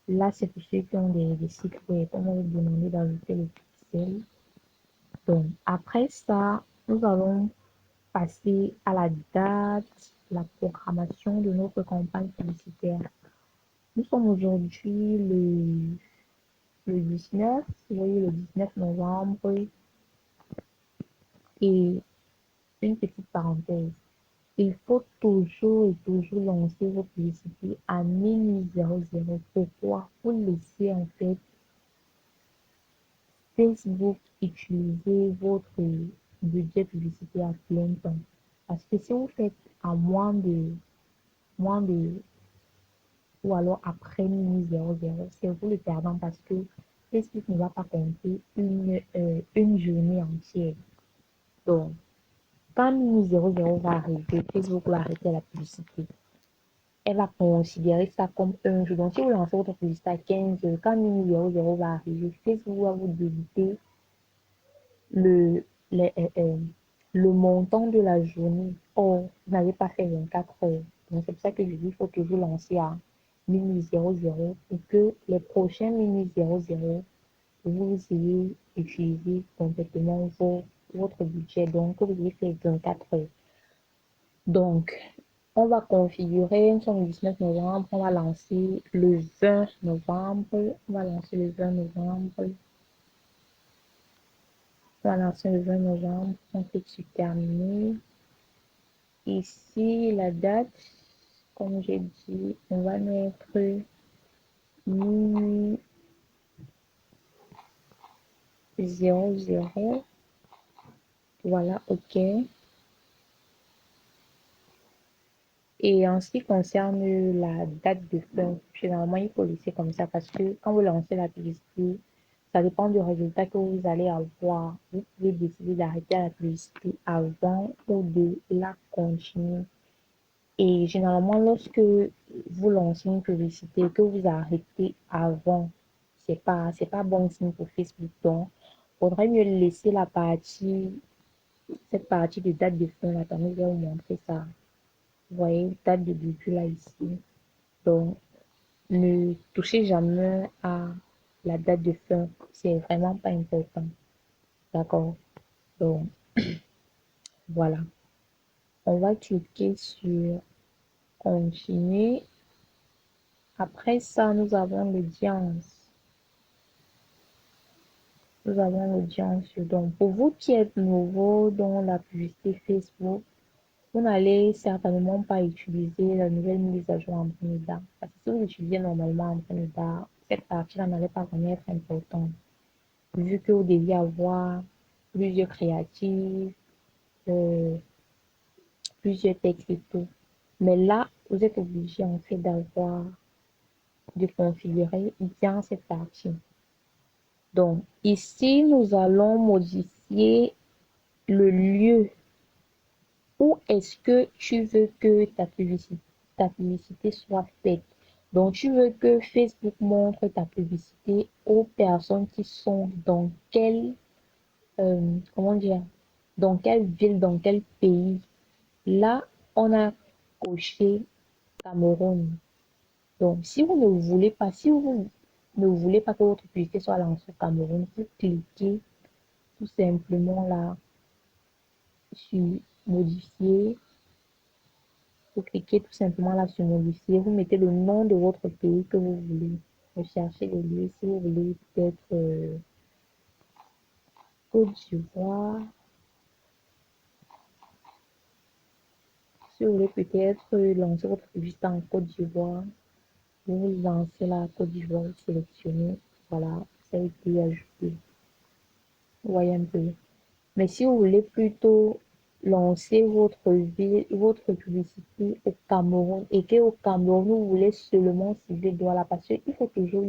Là, c'est pour ceux qui ont des sites web. On va vous demander d'ajouter le pixel. Donc, après ça, nous allons passer à la date, la programmation de notre campagne publicitaire. Nous sommes aujourd'hui le 19, vous voyez, le 19 novembre. Et une petite parenthèse, il faut toujours et toujours lancer vos publicités à minuit 00. Pourquoi? Pour laisser en fait Facebook utiliser votre budget publicitaire à plein temps. Parce que si vous faites à moins de, ou alors après minuit 00, c'est vous le perdant parce que Facebook ne va pas compter une journée entière. Donc, quand minuit 00 va arriver, Facebook va arrêter la publicité. Elle va considérer ça comme un jour. Donc, si vous lancez votre publicité à 15 heures, quand minuit 00 va arriver, Facebook va vous débiter le, le, euh, euh, le montant de la journée. Or, vous n'avez pas fait 24 heures. Donc, c'est pour ça que je dis qu'il faut toujours lancer à minuit 00 et que les prochains minuit 00, vous ayez utilisé complètement votre budget. Donc, que vous ayez fait 24 heures. Donc, on va configurer, nous sommes le 19 novembre, on va lancer le 20 novembre. On va lancer le 20 novembre. On va lancer le 20 novembre. On clique sur terminer. Ici, la date, comme j'ai dit, on va mettre minuit 00. Voilà, OK. Et en ce qui concerne la date de fin, généralement, il faut laisser comme ça parce que quand vous lancez la publicité, ça dépend du résultat que vous allez avoir. Vous pouvez décider d'arrêter la publicité avant ou de la continuer. Et généralement, lorsque vous lancez une publicité et que vous arrêtez avant, c'est pas bon signe pour Facebook. Donc, faudrait mieux laisser cette partie de date de fin. Attendez, je vais vous montrer ça. Vous voyez, date de début là ici. Donc, ne touchez jamais à la date de fin. C'est vraiment pas important. D'accord? Donc, voilà. On va cliquer sur continuer. Après ça, nous avons l'audience. Nous avons l'audience. Donc, pour vous qui êtes nouveau dans la publicité Facebook, vous n'allez certainement pas utiliser la nouvelle mise à jour en premier temps. Parce que si vous utilisez normalement en premier temps, cette partie-là n'allait pas vraiment être importante. Vu que vous deviez avoir plusieurs créatifs, euh, plusieurs textes et tout. Mais là, vous êtes obligé en fait de configurer bien cette partie. Donc, ici, nous allons modifier le lieu où est-ce que tu veux que ta publicité soit faite. Donc, tu veux que Facebook montre ta publicité aux personnes qui sont dans comment dire, dans quelle ville, dans quel pays. Là, on a coché Cameroun. Donc, si vous ne voulez pas, si vous ne voulez pas que votre publicité soit lancée au Cameroun, vous cliquez tout simplement là sur modifier. Vous cliquez tout simplement là sur modifier. Vous mettez le nom de votre pays que vous voulez. Recherchez les lieux si vous voulez peut-être Côte d'Ivoire. Si vous voulez peut-être lancer votre publicité en Côte d'Ivoire, vous lancez la Côte d'Ivoire, vous sélectionnez. Voilà, ça a été ajouté. Vous voyez un peu. Mais si vous voulez plutôt lancer votre publicité au Cameroun et que au Cameroun, vous voulez seulement cibler Douala parce qu'il faut toujours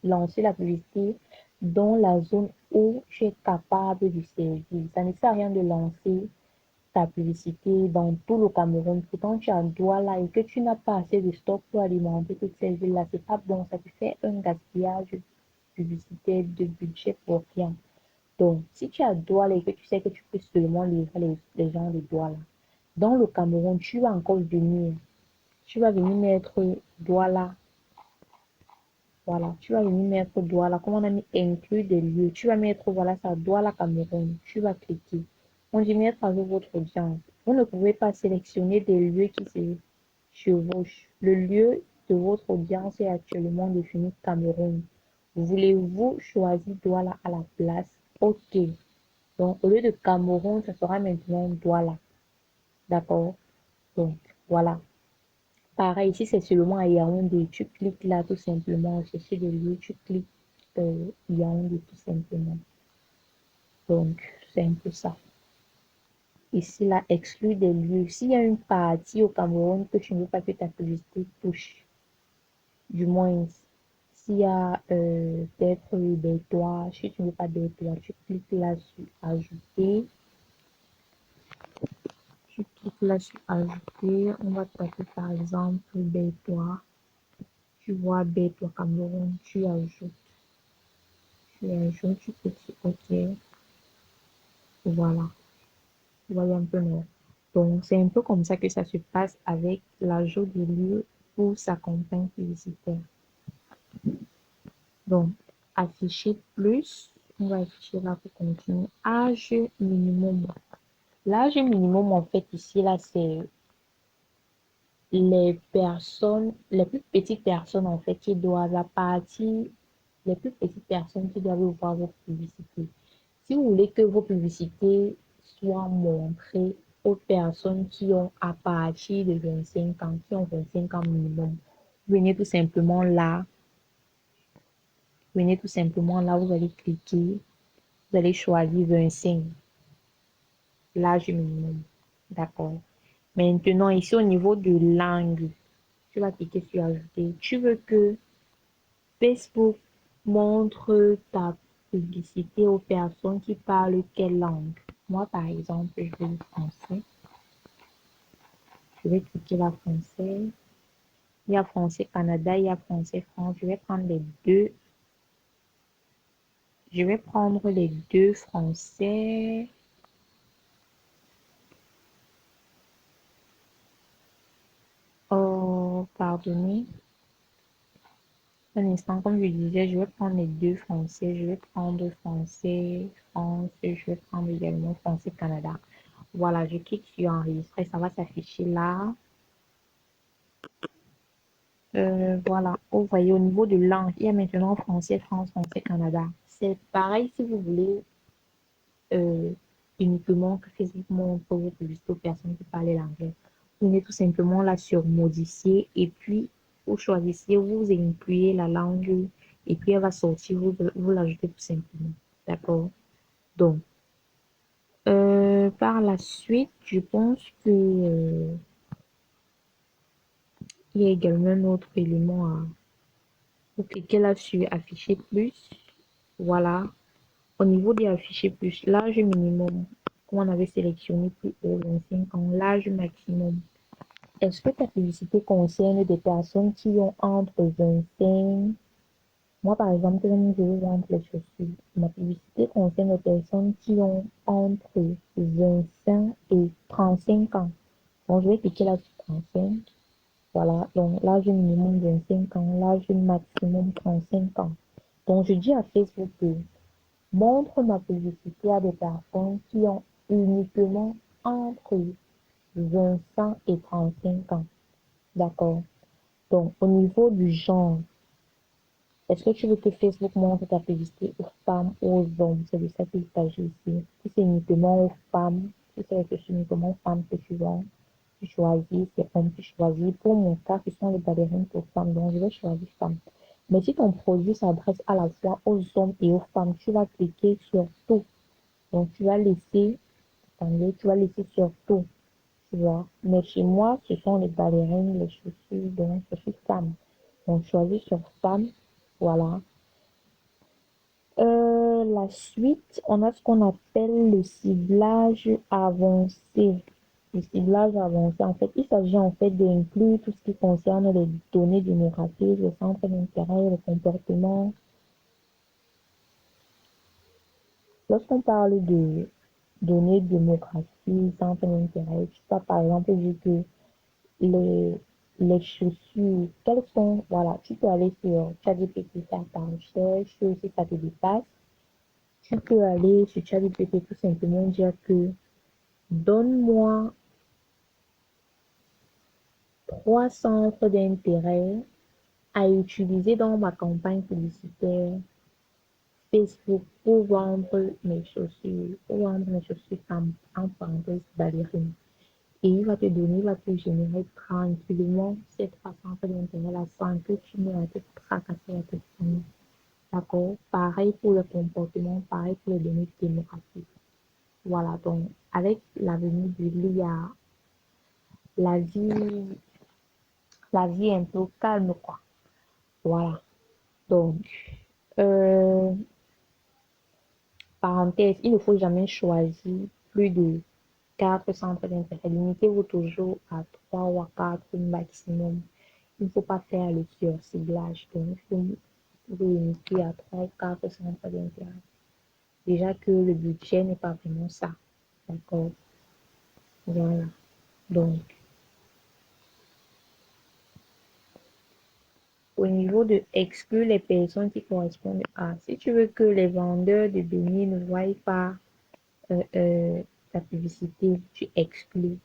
lancer la publicité dans la zone où tu es capable de servir. Ça ne sert à rien de lancer ta publicité dans tout le Cameroun. Pourtant, tu as Douala et que tu n'as pas assez de stock pour alimenter toutes ces villes-là. C'est pas bon. Ça te fait un gaspillage publicitaire de budget pour rien. Donc, si tu as Douala et que tu sais que tu peux seulement livrer les gens de Douala, dans le Cameroun, tu vas venir mettre Douala. Voilà, tu vas venir mettre Douala. Comme on a mis inclus des lieux, tu vas mettre, voilà, ça, Douala Cameroun. Tu vas cliquer. On dit mettre à jour votre audience. Vous ne pouvez pas sélectionner des lieux qui se chevauchent. Le lieu de votre audience est actuellement défini Cameroun. Voulez-vous choisir Douala à la place? OK. Donc, au lieu de Cameroun, ça sera maintenant Douala. D'accord? Donc, voilà. Pareil, si c'est seulement à Yaoundé, tu cliques là tout simplement, chercher des lieux, tu cliques Yaoundé tout simplement. Donc, c'est un peu ça. Ici, là, exclure des lieux. S'il y a une partie au Cameroun que tu ne veux pas que ta publicité touche, du moins, s'il y a peut-être des toits, si tu ne veux pas des toits, tu cliques là sur ajouter. Tu cliques là sur ajouter. On va taper par exemple Bétois. Tu vois Bétois Cameroun, tu ajoutes. Tu ajoutes, tu cliques sur OK. Voilà. Vous voyez un peu, non? Donc, c'est un peu comme ça que ça se passe avec l'ajout du lieu pour sa campagne publicitaire. Donc, afficher plus. On va afficher là pour continuer. Âge minimum. L'âge minimum, en fait, ici, là, c'est les personnes, les plus petites personnes, en fait, qui doivent la partie, les plus petites personnes qui doivent voir vos publicités. Si vous voulez que vos publicités soient montrées aux personnes qui ont à partir de 25 ans, qui ont 25 ans minimum, venez tout simplement là, vous allez cliquer, vous allez choisir 25. l'âge minimum. D'accord. Maintenant, ici au niveau de langue, tu vas cliquer sur ajouter. Tu veux que Facebook montre ta publicité aux personnes qui parlent quelle langue? Moi, par exemple, je veux le français. Je vais cliquer là français. Il y a français Canada, il y a français France. Je vais prendre les deux. Je vais prendre les deux français. Oh, pardonnez. Un instant, comme je disais, je vais prendre les deux français. Je vais prendre français France et je vais prendre également français Canada. Voilà, je clique sur enregistrer. Ça va s'afficher là. Voilà, vous voyez au niveau de langue, il y a maintenant français, France, français, Canada. C'est pareil si vous voulez euh, uniquement que Facebook montre vos publicités aux personnes qui parlent l'anglais. Vous venez tout simplement là sur modifier et puis vous choisissez, vous incluez la langue et puis elle va sortir, vous l'ajoutez tout simplement. D'accord? Donc, par la suite, je pense que il y a également un autre élément à vous cliquez là sur afficher plus. Voilà. Au niveau des affichés plus, l'âge minimum, comme on avait sélectionné plus haut, 25 ans, l'âge maximum. Est-ce que ta publicité concerne des personnes qui ont entre 25? Moi, par exemple, je vais vendre les chaussures. Ma publicité concerne des personnes qui ont entre 25 et 35 ans. Donc, je vais cliquer là sur 35. Voilà. Donc, l'âge minimum 25 ans, l'âge maximum 35 ans. Donc, je dis à Facebook que montre ma publicité à des personnes qui ont uniquement entre 25 et 35 ans. D'accord. Donc, au niveau du genre, est-ce que tu veux que Facebook montre ta publicité aux femmes ou aux hommes? C'est de ça qu'il s'agit ici. Si c'est uniquement aux femmes, si c'est uniquement aux femmes que tu vends, tu choisis, c'est homme, tu choisis. Pour mon cas, ce sont les ballerines pour femmes, donc je vais choisir femmes. Mais si ton produit s'adresse à la fois aux hommes et aux femmes, tu vas cliquer sur tout. Donc, tu vas laisser sur tout, tu vois. Mais chez moi, ce sont les ballerines, les chaussures, donc je suis femme. Donc, choisis sur femme, voilà. La suite, on a ce qu'on appelle le ciblage avancé. Le ciblage avancé, en fait, il s'agit en fait d'inclure tout ce qui concerne les données démographiques, le centre d'intérêt, le comportement. Lorsqu'on parle de données démographiques, centre d'intérêt, tu peux par exemple dire que les, les chaussures, quelles sont, voilà, tu peux aller sur ChatGPT faire ta recherche, si ça te dépasse. Tu peux aller sur ChatGPT tout simplement dire que donne-moi trois centres d'intérêt à utiliser dans ma campagne publicitaire Facebook pour vendre mes chaussures en parenthèse ballerines. Et il va te donner, il va te générer tranquillement ces trois centres d'intérêt-là sans que tu n'aies à te tracasser à te finir. D'accord? Pareil pour le comportement, pareil pour les données démographiques. Voilà, donc avec l'avenue de l'IA, la vie, la vie est un peu calme, quoi. Voilà. Donc, euh, parenthèse, il ne faut jamais choisir plus de quatre centres d'intérêt. Limitez-vous toujours à trois ou à quatre maximum. Il ne faut pas faire le surciblage. Donc, il faut vous limiter à trois ou quatre centres d'intérêt. Déjà que le budget n'est pas vraiment ça. D'accord? Voilà. Donc, au niveau de exclure les personnes qui correspondent à, si tu veux que les vendeurs de beignets ne voient pas euh, euh, ta publicité, tu exclus.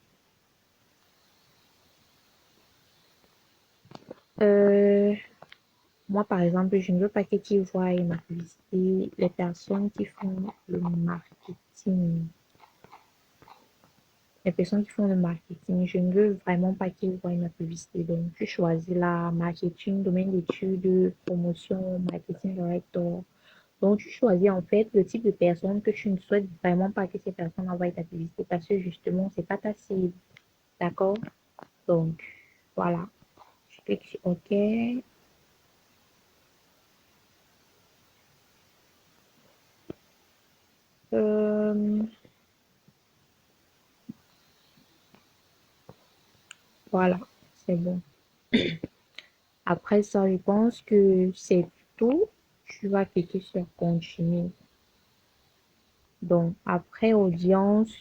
Euh, Moi, par exemple, je ne veux pas que tu voient ma publicité, les personnes qui font le marketing. Les personnes qui font le marketing, je ne veux vraiment pas qu'ils voient ma publicité. Donc, tu choisis la marketing, domaine d'études, promotion, marketing director. Donc, tu choisis en fait le type de personne que tu ne souhaites vraiment pas que ces personnes envoient ta publicité parce que justement, c'est pas ta cible. D'accord? Donc, voilà. Je clique sur OK. Euh, voilà, c'est bon. Après ça, je pense que c'est tout. Tu vas cliquer sur continuer. Donc, après audience,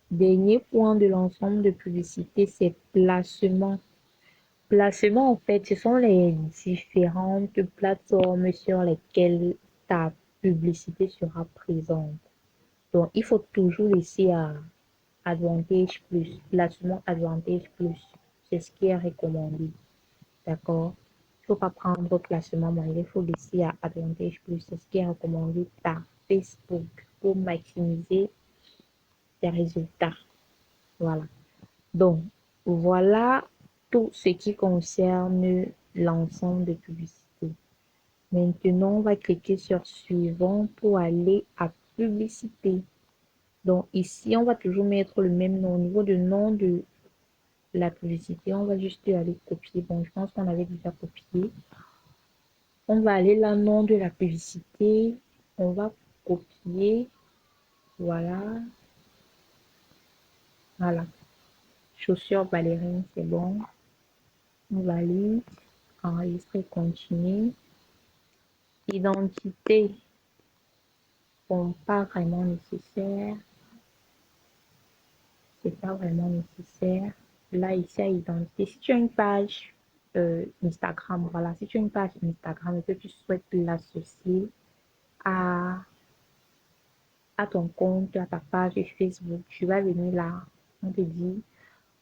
dernier point de l'ensemble de publicité, c'est placement. Placement, en fait, ce sont les différentes plateformes sur lesquelles ta publicité sera présente. Donc, il faut toujours laisser à Advantage Plus, placement Advantage Plus. C'est ce qui est recommandé. D'accord? Il ne faut pas prendre placement moyen, il faut laisser à Advantage Plus. C'est ce qui est recommandé par Facebook pour maximiser tes résultats. Voilà. Donc, voilà tout ce qui concerne l'ensemble de publicité. Maintenant, on va cliquer sur suivant pour aller à publicité. Donc, ici, on va toujours mettre le même nom. Au niveau du nom de la publicité, on va juste aller copier. Bon, je pense qu'on avait déjà copié. On va aller là, nom de la publicité. On va copier. Voilà. Voilà. Chaussures ballerines, c'est bon. On valide. Enregistrer, continuer. Identité. Bon, pas vraiment nécessaire. C'est pas vraiment nécessaire. Là, ici, à identité. Si tu as une page Instagram, voilà. Si tu as une page Instagram et que tu souhaites l'associer à ton compte, à ta page Facebook, tu vas venir là. On te dit,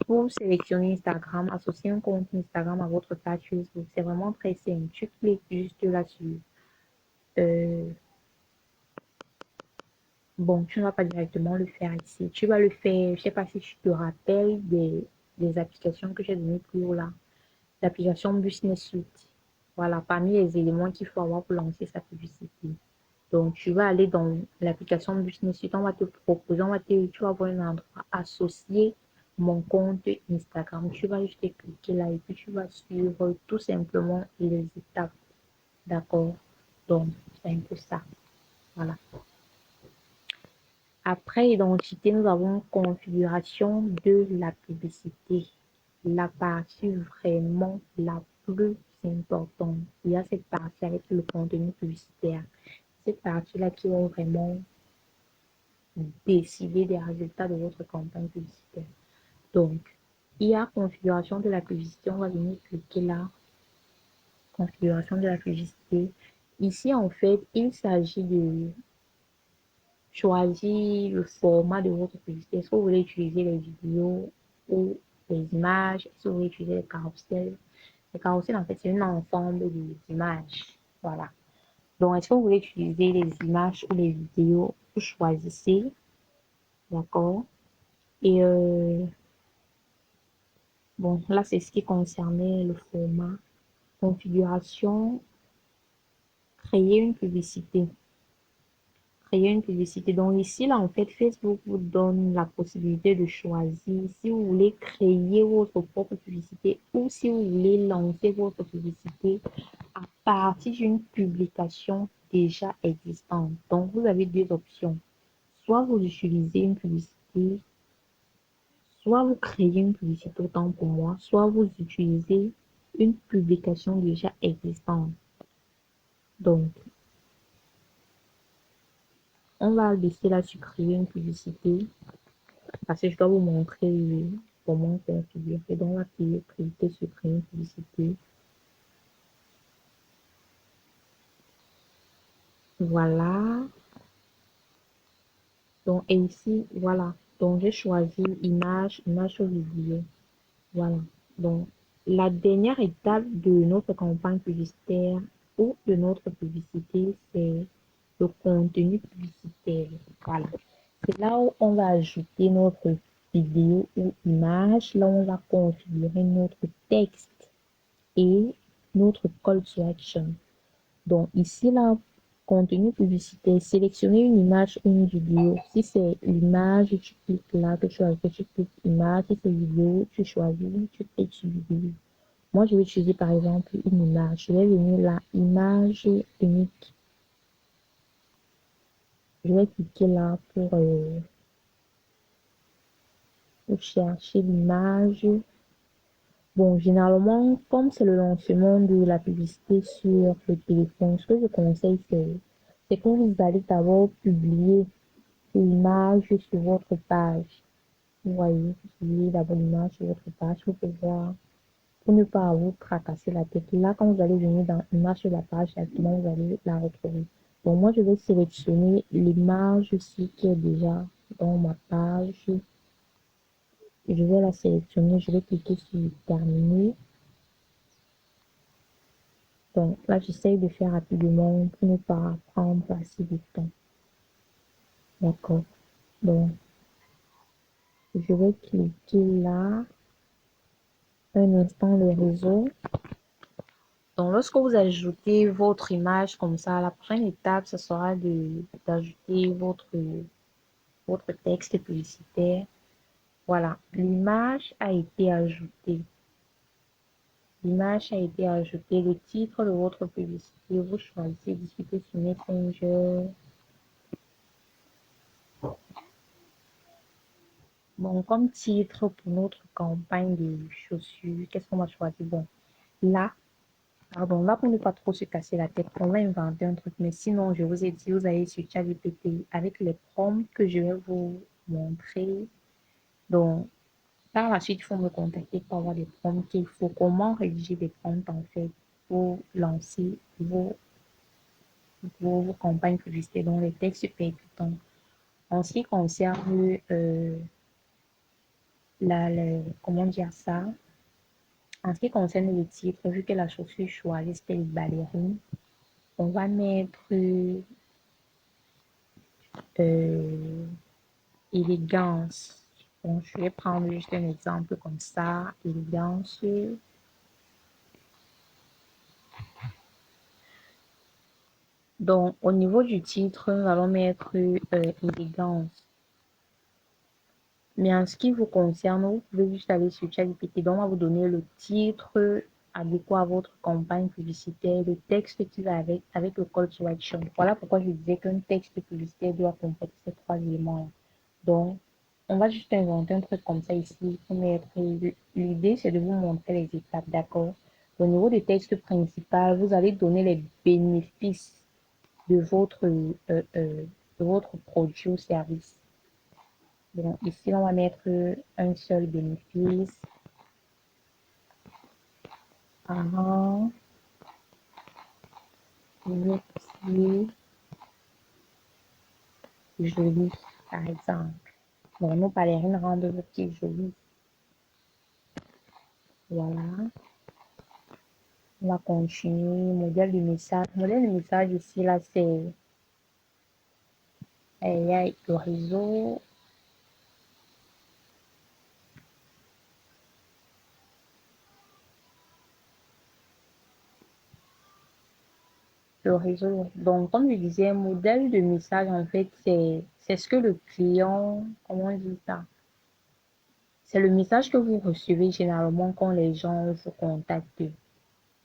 pour sélectionner Instagram, associer un compte Instagram à votre page Facebook. C'est vraiment très simple. Tu cliques juste là-dessus. Euh, bon, tu ne vas pas directement le faire ici. Tu vas le faire, je ne sais pas si tu te rappelles des applications que j'ai données plus haut là. L'application Business Suite. Voilà, parmi les éléments qu'il faut avoir pour lancer sa publicité. Donc, tu vas aller dans l'application Business Suite, on va te proposer, tu vas avoir un endroit associé mon compte Instagram. Tu vas juste cliquer là et puis tu vas suivre tout simplement les étapes. D'accord? Donc, c'est un peu ça. Voilà. Après identité, nous avons configuration de la publicité. La partie vraiment la plus importante. Il y a cette partie avec le contenu publicitaire. Cette partie-là qui va vraiment décider des résultats de votre campagne publicitaire. Donc, il y a configuration de la publicité. On va venir cliquer là. Configuration de la publicité. Ici, en fait, il s'agit de choisir le format de votre publicité. Est-ce que vous voulez utiliser les vidéos ou les images? Est-ce que vous voulez utiliser les carousels? Les carousels, en fait, c'est un ensemble d'images. Voilà. Donc, est-ce que vous voulez utiliser les images ou les vidéos? Vous choisissez. D'accord. Et bon, là, c'est ce qui concernait le format. Configuration, créer une publicité. Créer une publicité. Donc ici, là, en fait, Facebook vous donne la possibilité de choisir si vous voulez créer votre propre publicité ou si vous voulez lancer votre publicité à partir d'une publication déjà existante. Donc, vous avez deux options. Soit vous utilisez une publicité, soit vous créez une publicité autant pour moi, soit vous utilisez une publication déjà existante. Donc, on va laisser là supprimer une publicité parce que je dois vous montrer comment configurer. Donc, on va cliquer supprimer publicité. Voilà. Donc, et ici, voilà. Donc, j'ai choisi image, image ou vidéo. Voilà. Donc, la dernière étape de notre campagne publicitaire ou de notre publicité, c'est le contenu publicitaire. Voilà. C'est là où on va ajouter notre vidéo ou image. Là, on va configurer notre texte et notre call to action. Donc, ici, là, Contenu publicitaire, sélectionner une image ou une vidéo. Si c'est l'image, tu cliques là, que tu as fait, tu cliques image. Si c'est vidéo, tu choisis, tu cliques sur vidéo. Moi, je vais utiliser par exemple une image. Je vais venir là, image unique. Je vais cliquer là pour chercher l'image. Bon, généralement, comme c'est le lancement de la publicité sur le téléphone, ce que je conseille, c'est que vous allez d'abord publier l'image sur votre page. Vous voyez, vous publiez d'abord l'image sur votre page pour pouvoir, pour ne pas vous tracasser la tête. Là, quand vous allez venir dans l'image sur la page, directement, vous allez la retrouver. Donc, moi, je vais sélectionner l'image ici qui est déjà dans ma page. Je vais la sélectionner, je vais cliquer sur terminer. Donc là, j'essaye de faire rapidement pour ne pas prendre assez de temps. D'accord. Donc, je vais cliquer là. Un instant, le réseau. Donc, lorsque vous ajoutez votre image comme ça, la prochaine étape, ce sera d'ajouter votre texte publicitaire. Voilà, l'image a été ajoutée. L'image a été ajoutée. Le titre de votre publicité, vous choisissez discuter sur Messenger. Bon, comme titre pour notre campagne de chaussures, qu'est-ce qu'on va choisir? Bon, là, pardon, là, pour ne pas trop se casser la tête, on va inventer un truc. Mais sinon, je vous ai dit, vous allez sur ChatGPT avec les prompts que je vais vous montrer. Donc, par la suite, il faut me contacter pour avoir des prompts qu'il faut. Comment rédiger des prompts, en fait, pour lancer vos campagnes publicitaires, donc les textes percutants. En ce qui concerne comment dire ça? En ce qui concerne le titre, vu que la chaussure choisie c'était une ballerine, on va mettre élégance. Bon, je vais prendre juste un exemple comme ça, élégance. Donc, au niveau du titre, nous allons mettre élégance. Mais en ce qui vous concerne, vous pouvez juste aller sur ChatGPT, donc on va vous donner le titre adéquat à votre campagne publicitaire, le texte qui va avec le call to action. Voilà pourquoi je disais qu'un texte publicitaire doit comporter ces trois éléments-là. Donc, on va juste inventer un truc comme ça ici. L'idée, c'est de vous montrer les étapes, d'accord? Au niveau du texte principal, vous allez donner les bénéfices de votre produit ou service. Donc, ici, on va mettre un seul bénéfice. Avant, le pied joli, par exemple. Donc, nos ballerines rendent le pied joli. Voilà. On va continuer. Modèle de message. Modèle de message ici, là, c'est le réseau. Le réseau. Donc, comme je disais, modèle de message, en fait, c'est ce que le client, comment on dit ça? C'est le message que vous recevez généralement quand les gens vous contactent.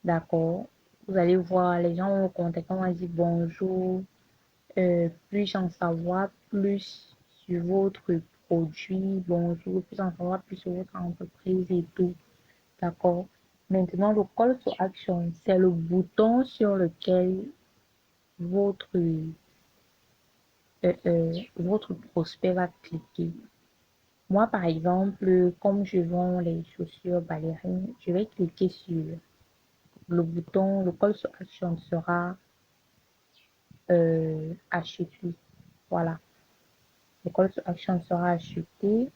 D'accord? Vous allez voir, les gens vont vous contacter, on va dire bonjour, puis-je en savoir plus sur votre produit, bonjour, puis-je en savoir plus sur votre entreprise et tout. D'accord? Maintenant, le call to action, c'est le bouton sur lequel votre prospect va cliquer. Moi, par exemple, comme je vends les chaussures ballerines, je vais cliquer sur le bouton, le call to action sera acheter. Voilà. Le call to action sera acheté.